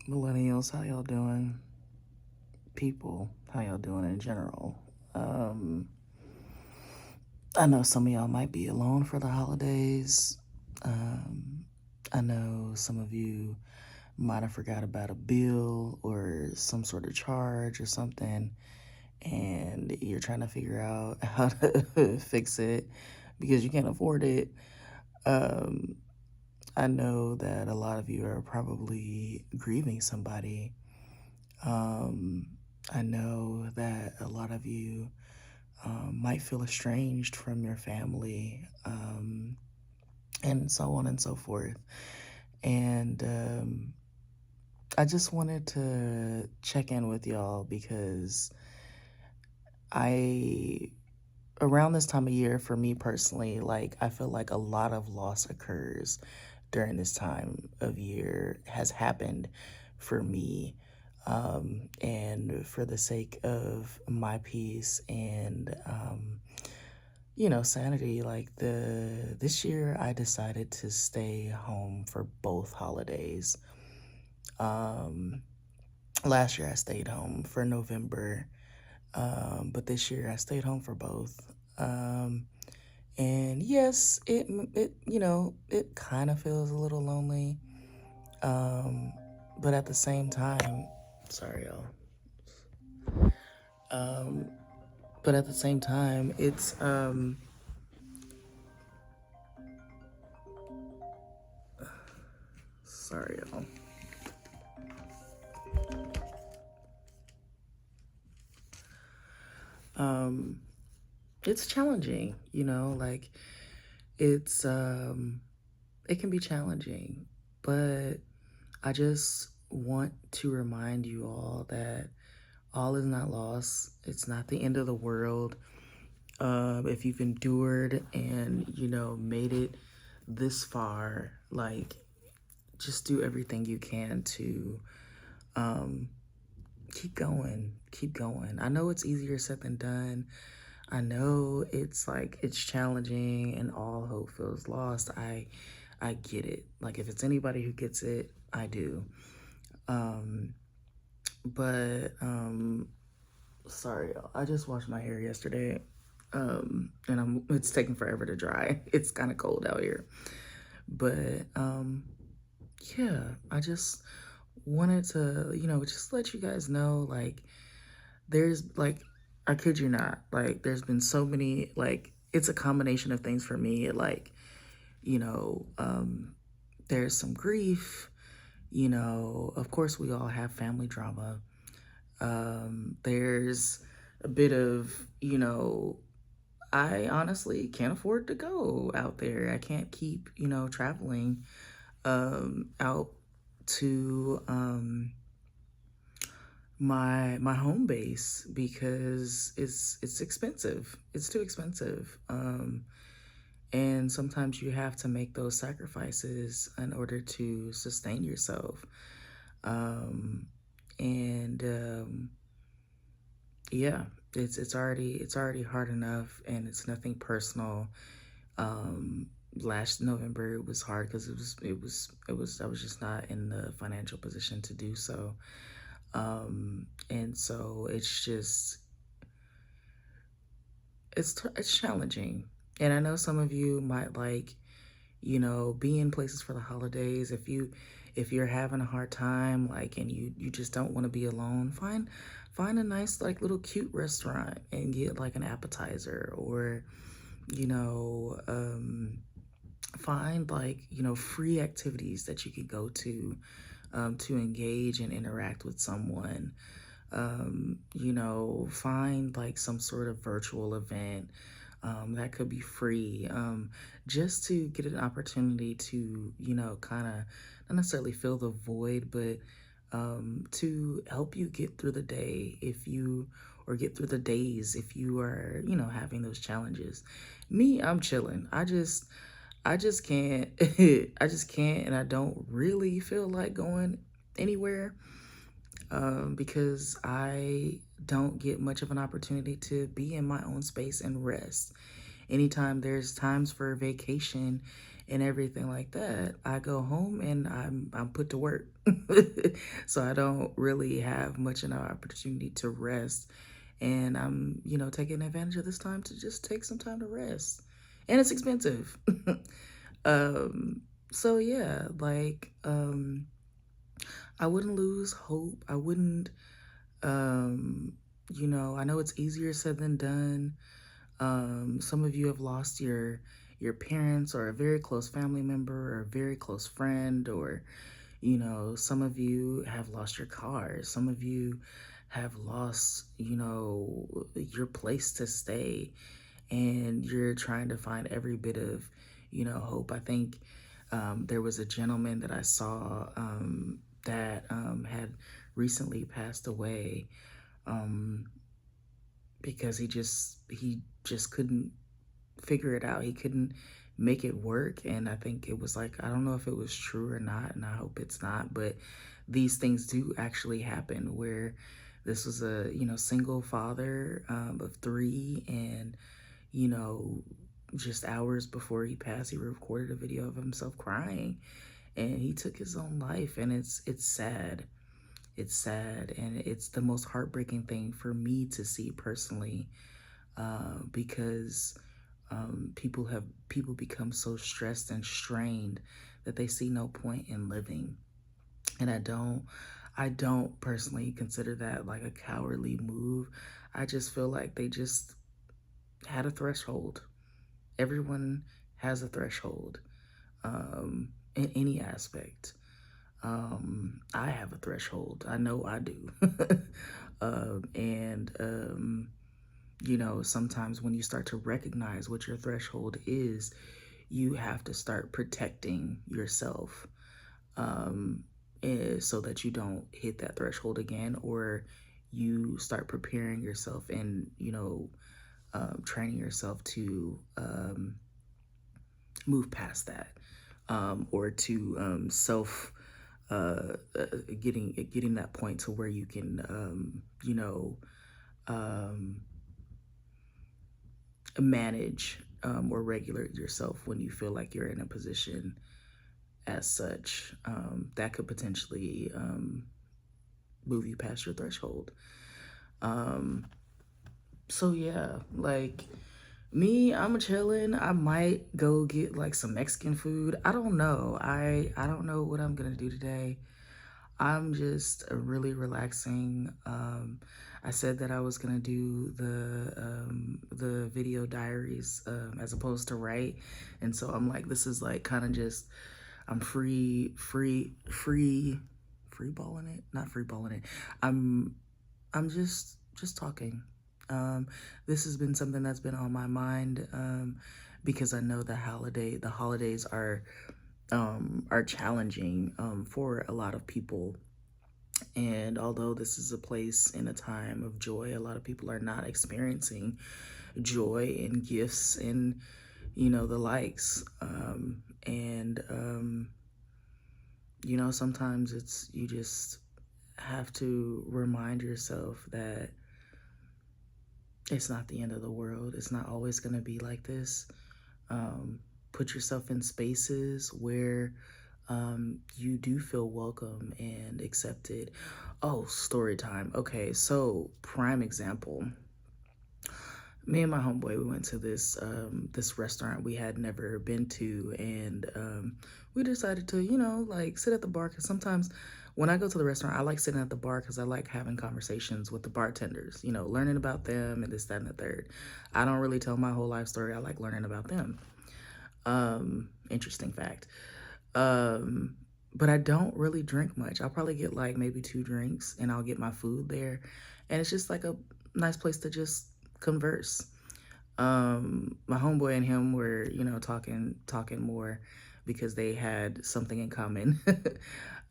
Millennials, how y'all doing? People, how y'all doing in general? Um, I know some of y'all might be alone for the holidays. Um, I know some of you might have forgot about a bill or some sort of charge or something, and you're trying to figure out how to fix it because you can't afford it. Um, I know that a lot of you are probably grieving somebody. Um, I know that a lot of you might feel estranged from your family, and so on and so forth. And I just wanted to check in with y'all because I, around this time of year, for me personally, like I feel like a lot of loss occurs during this time of year, has happened for me. And for the sake of my peace and sanity, like the this year I decided to stay home for both holidays. Um, Last year I stayed home for November, but this year I stayed home for both. Um, and yes, it kind of feels a little lonely. Um, but at the same time, sorry y'all. Um, but at the same time, it's sorry y'all. Um, it's challenging, like it's it can be challenging, but I just want to remind you all that all is not lost. It's not the end of the world. If you've endured and made it this far, like just do everything you can to um, keep going, keep going. I know it's easier said than done. I know it's like it's challenging and all hope feels lost. I get it. Like if it's anybody who gets it, I do. Um, but sorry, y'all. I just washed my hair yesterday. And it's taking forever to dry. It's kind of cold out here. But yeah, I just wanted to, just let you guys know, like, there's like, I kid you not, like, there's been so many, like, it's a combination of things for me. Like, you know, um, there's some grief, of course, we all have family drama. There's a bit of, I honestly can't afford to go out there. I can't keep, traveling out to my home base because it's expensive. It's too expensive. And sometimes you have to make those sacrifices in order to sustain yourself. Um, and yeah, it's already hard enough, and it's nothing personal. Um, Last November it was hard because I was just not in the financial position to do so. And so it's challenging. And I know some of you might like, be in places for the holidays. If you're having a hard time, like, and you just don't want to be alone, find a nice like little cute restaurant and get like an appetizer, or you know, find like free activities that you could go to engage and interact with someone. Find like some sort of virtual event that could be free, just to get an opportunity to, kind of not necessarily fill the void, but to help you get through the day or get through the days if you are, having those challenges. Me, I'm chilling. I just can't, I just can't, and I don't really feel like going anywhere because I don't get much of an opportunity to be in my own space and rest. Anytime there's times for vacation and everything like that, I go home and I'm put to work. So I don't really have much of an opportunity to rest. And I'm, taking advantage of this time to just take some time to rest. And it's expensive. um, so yeah, I wouldn't lose hope. I wouldn't, um, I know it's easier said than done. Some of you have lost your parents or a very close family member or a very close friend, or some of you have lost your cars. Some of you have lost, your place to stay, and you're trying to find every bit of, hope. I think there was a gentleman that I saw that had recently passed away um, because he just couldn't figure it out. He couldn't make it work. And I think it was like, I don't know if it was true or not, and I hope it's not, but these things do actually happen where this was a, single father of three, and, you know, just hours before he passed, he recorded a video of himself crying, and he took his own life. And it's sad. It's sad, and it's the most heartbreaking thing for me to see personally, because people become so stressed and strained that they see no point in living. And I don't personally consider that like a cowardly move. I just feel like they just had a threshold. Everyone has a threshold, in any aspect. I have a threshold. I know I do. And sometimes when you start to recognize what your threshold is, you have to start protecting yourself, so that you don't hit that threshold again, or you start preparing yourself and, training yourself to move past that, or to getting that point to where you can, um, manage, or regulate yourself when you feel like you're in a position as such, that could potentially move you past your threshold. Um, so yeah, like me, I'm chilling. I might go get like some Mexican food. I don't know. I don't know what I'm gonna do today. I'm just really relaxing. I said that I was gonna do the video diaries, as opposed to write, and so I'm like, this is like kind of just, I'm free balling it, not free balling it. I'm I'm just talking. Um, this has been something that's been on my mind, because I know the holidays are challenging, for a lot of people. And although this is a place in a time of joy, a lot of people are not experiencing joy and gifts and, the likes. And sometimes you just have to remind yourself that it's not the end of the world. It's not always going to be like this. Put yourself in spaces where you do feel welcome and accepted. Oh, story time. Okay, so prime example. Me and my homeboy, we went to this restaurant we had never been to, and we decided to, like sit at the bar. Because sometimes when I go to the restaurant, I like sitting at the bar because I like having conversations with the bartenders, learning about them and this, that, and the third. I don't really tell my whole life story. I like learning about them. Interesting fact. But I don't really drink much. I'll probably get like maybe 2 drinks, and I'll get my food there. And it's just like a nice place to just converse. My homeboy and him were, talking more because they had something in common.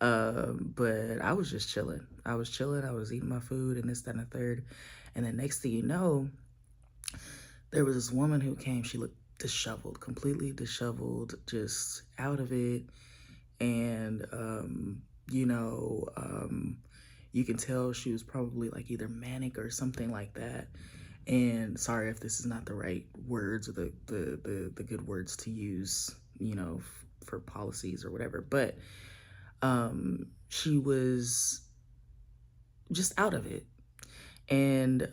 But I was just chilling. I was chilling. I was eating my food and this, that, and the third. And then next thing you know, there was this woman who came. She looked disheveled, completely disheveled, just out of it. And, you can tell she was probably like either manic or something like that. And sorry if this is not the right words or the good words to use, for policies or whatever. But she was just out of it. And,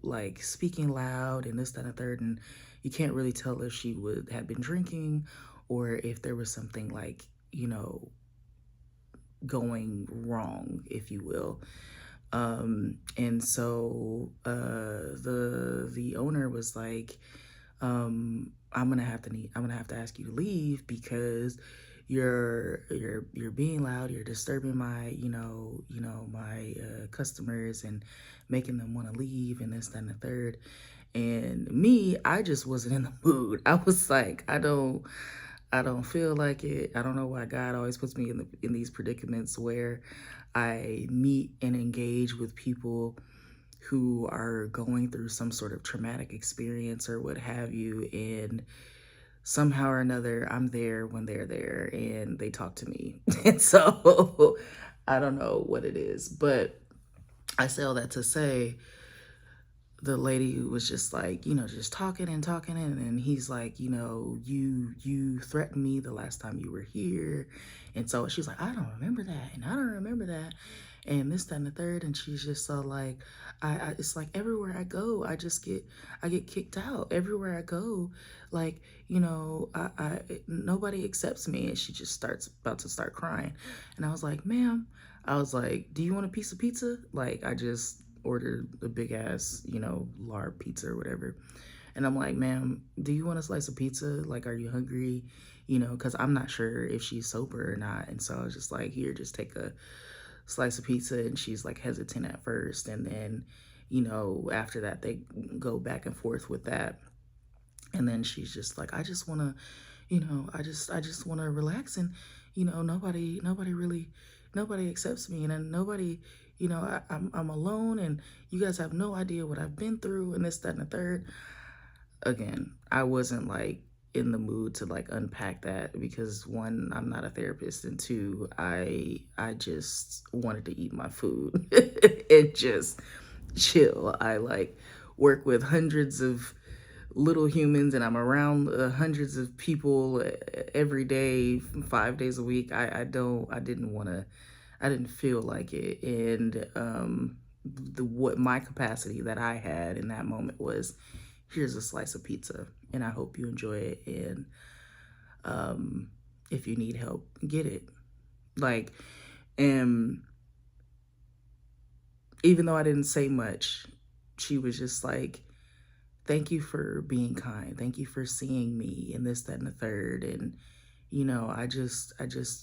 like speaking loud and this, that, and the third. And you can't really tell if she would have been drinking or if there was something like, going wrong, if you will. And so the owner was like, I'm gonna have to ask you to leave because you're being loud, you're disturbing my my customers and making them want to leave and this, that, and the third. And me, I just wasn't in the mood. I was like, I don't feel like it. I don't know why God always puts me in these predicaments where I meet and engage with people who are going through some sort of traumatic experience or what have you, and somehow or another I'm there when they're there and they talk to me. And so I don't know what it is, but I say all that to say the lady was just like, just talking and talking, and he's like, you threatened me the last time you were here. And so she's like, I don't remember that, and I don't remember that, and this, that, and the third. And she's just so like, it's like everywhere I go, I get kicked out. Everywhere I go, like, nobody accepts me. And she just about to start crying. And I was like, ma'am, I was like, do you want a piece of pizza? Like, I just ordered a big ass, lard pizza or whatever. And I'm like, ma'am, do you want a slice of pizza? Like, are you hungry? Because I'm not sure if she's sober or not. And so I was just like, here, just take a slice of pizza. And she's like hesitant at first. And then, after that, they go back and forth with that. And then she's just like, I just want to, I just want to relax. And, nobody accepts me. And then nobody, I'm alone, and you guys have no idea what I've been through and this, that, and the third. Again, I wasn't like in the mood to like unpack that because one, I'm not a therapist, and two, I just wanted to eat my food and just chill. I like work with hundreds of little humans, and I'm around hundreds of people every day, 5 days a week. I didn't feel like it. And what my capacity that I had in that moment was, here's a slice of pizza, and I hope you enjoy it. And if you need help, get it. Like, and even though I didn't say much, she was just like, thank you for being kind. Thank you for seeing me and this, that, and the third. And, I just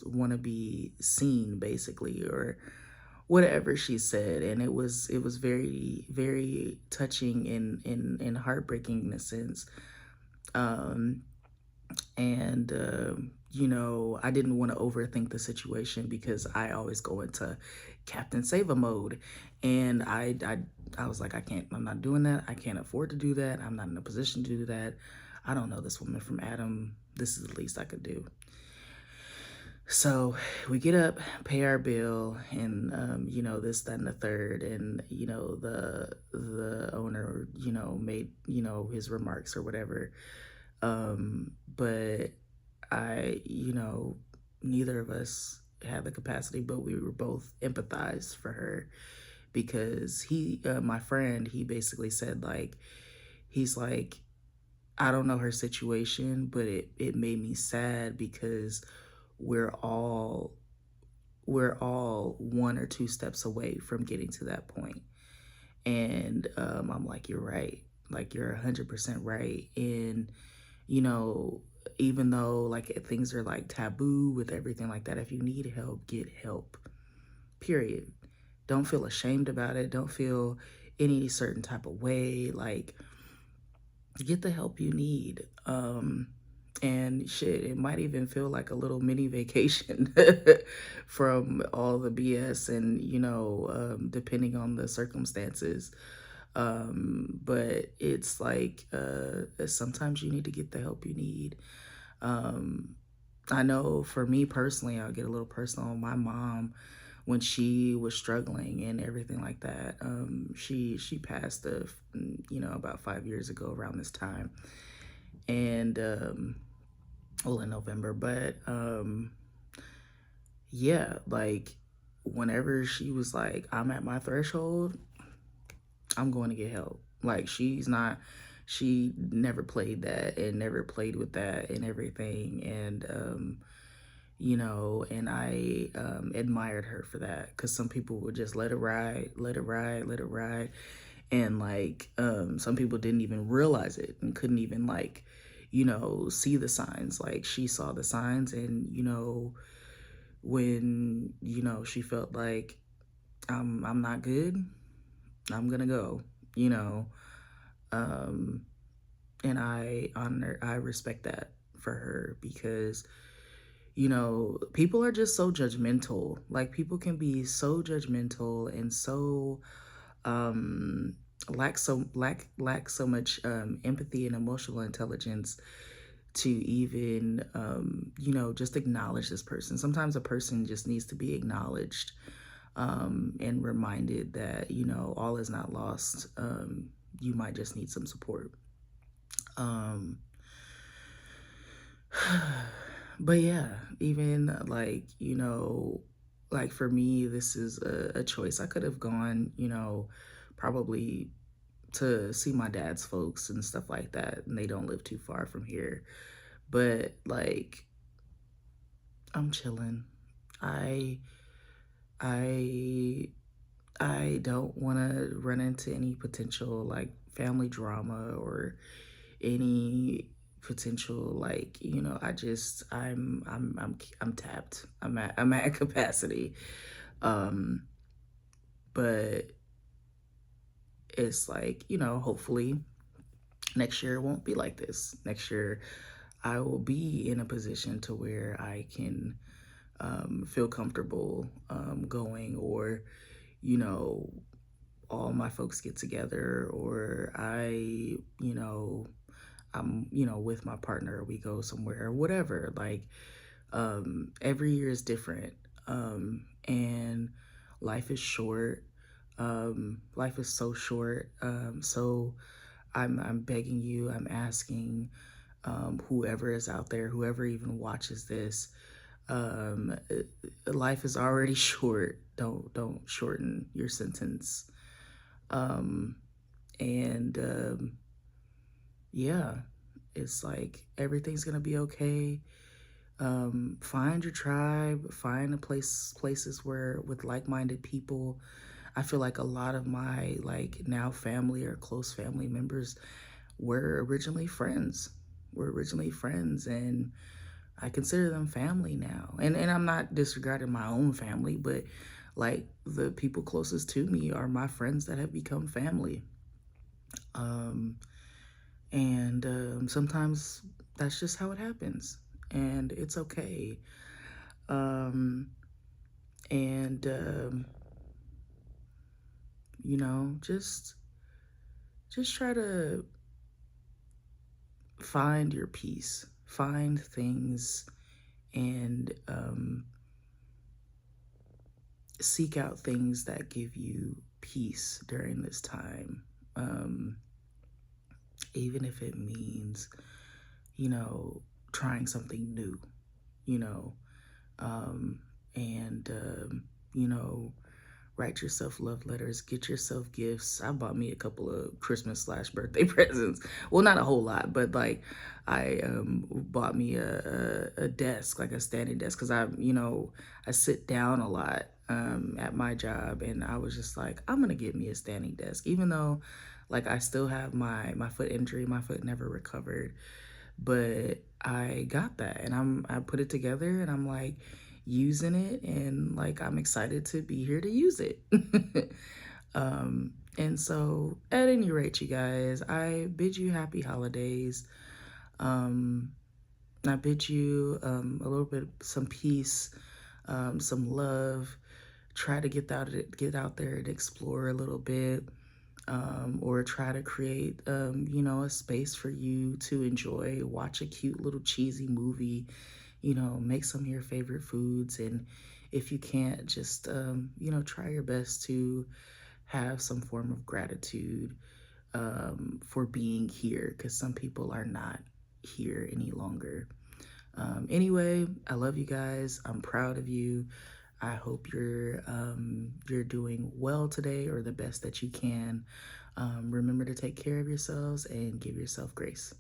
want to be seen, basically, or whatever she said. And it was very, very touching and heartbreaking in a sense. And I didn't want to overthink the situation because I always go into Captain Save-A mode. And I was like, I'm not doing that. I can't afford to do that. I'm not in a position to do that. I don't know this woman from Adam. This is the least I could do. So we get up, pay our bill, and this, that, and the third. And the owner made his remarks or whatever. But I neither of us had the capacity, but we were both empathized for her because my friend, he basically said, like, he's like, I don't know her situation, but it made me sad because we're all 1 or 2 steps away from getting to that point. And I'm like, you're right. Like, you're 100% right. And even though like things are like taboo with everything like that, if you need help, get help, period. Don't feel ashamed about it. Don't feel any certain type of way. Like, get the help you need. And shit, it might even feel like a little mini vacation from all the BS and, depending on the circumstances. But it's like, sometimes you need to get the help you need. I know for me personally, I'll get a little personal. My mom, when she was struggling and everything like that, she passed about 5 years ago around this time. And well, in November, but yeah, like whenever she was like, I'm at my threshold, I'm going to get help. Like she never played that and never played with that and everything. And and I admired her for that, because some people would just let it ride, let it ride, let it ride. And like some people didn't even realize it and couldn't even like, see the signs. Like she saw the signs, and when she felt like I'm not good, I'm gonna go, you know. Um, and I respect that for her, because people are just so judgmental. Like people can be so judgmental and so um lack so much empathy and emotional intelligence to even just acknowledge this person. Sometimes a person just needs to be acknowledged, and reminded that all is not lost. You might just need some support. um but yeah, even like like for me, this is a choice. I could have gone, probably to see my dad's folks and stuff like that, and they don't live too far from here. But like I'm chilling. I I I don't want to run into any potential like family drama or any potential like I'm tapped. I'm at capacity. Um but it's like, hopefully next year it won't be like this. Next year I will be in a position to where I can feel comfortable going, or you know all my folks get together, or I'm with my partner, we go somewhere or whatever. Like every year is different, and life is short. Life is so short. So I'm begging you, I'm asking whoever is out there, whoever even watches this, um, life is already short. Don't shorten your sentence. Um, and yeah, it's like everything's gonna be okay. Find your tribe, find places where with like-minded people. I feel like a lot of my like now family or close family members were originally friends. Were originally friends, and I consider them family now. And I'm not disregarding my own family, but like the people closest to me are my friends that have become family. Um, and sometimes that's just how it happens, and it's okay. Um, and just try to find your peace, find things, and seek out things that give you peace during this time. Um, Even if it means, you know, trying something new, you know, um, and, you know, write yourself love letters, get yourself gifts. I bought me a couple of Christmas slash birthday presents. Well, not a whole lot, but like I bought me a desk, like a standing desk, because I sit down a lot at my job, and I was just like, I'm gonna get me a standing desk, even though like I still have my foot injury, my foot never recovered, but I got that, and I put it together, and I'm like using it, and like I'm excited to be here to use it. And so at any rate, you guys, I bid you happy holidays. um I bid you a little bit some peace, some love. Try to get out there and explore a little bit, or try to create, a space for you to enjoy. Watch a cute little cheesy movie, make some of your favorite foods. And if you can't, just, try your best to have some form of gratitude for being here, because some people are not here any longer. Anyway, I love you guys. I'm proud of you. I hope you're doing well today, or the best that you can. Remember to take care of yourselves and give yourself grace.